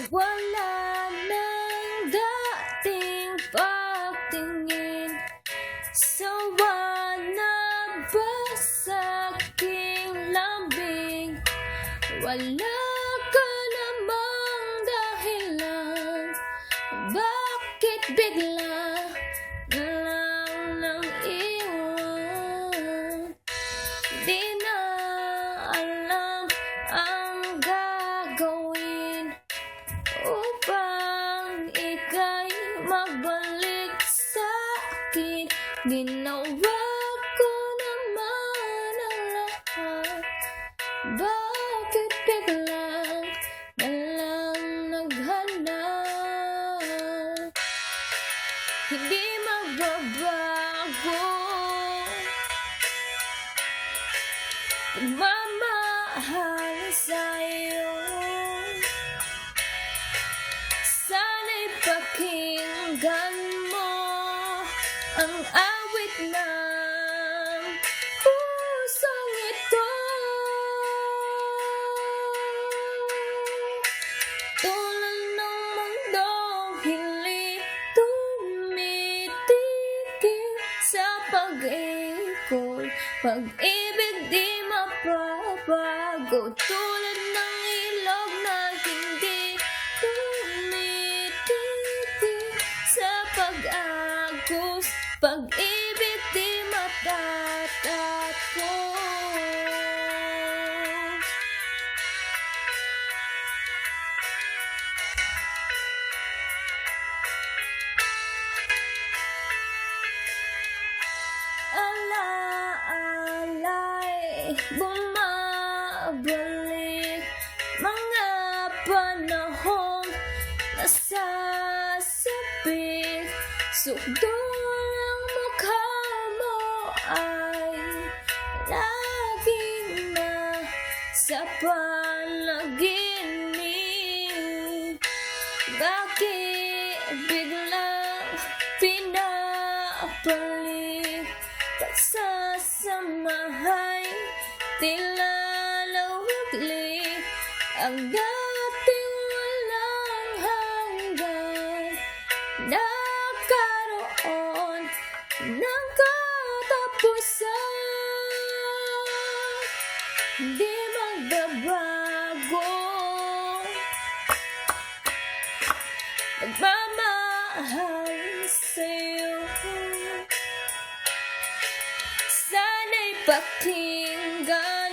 Wala nang dating pagtingin. Sawa na ba sa aking lambing? Wala ka namang dahilan. Bakit bigla na lang nang iwan? Di na alam ang gagawin upang ika'y magbalik sa akin. Ginawa ko naman ang lahat. Bakit biglang na lang naghanap? Hindi magbabago pagmamahal sa'yo. Sana'y pakinggan mo ang awit ng pusong ito. Tulad ng mundong hindi tumitigil sa pag-ikot, pag-ibig di mapapago. Tulad ng ilog na hindi tumitigil sa pag-agos, pag-ibig di matatapos. Alaala'y bumabalik, mga panahong nasasabik. Sukdo ng mukha mo ay laging nasa panaginip. Bakit biglang pinapalik? Pagsasamahay tila lawaglik, ang dating walang hanggan nagkaroon ng katapusan. Di magbabago pagmamahal sa'yo. Sana'y pakinggan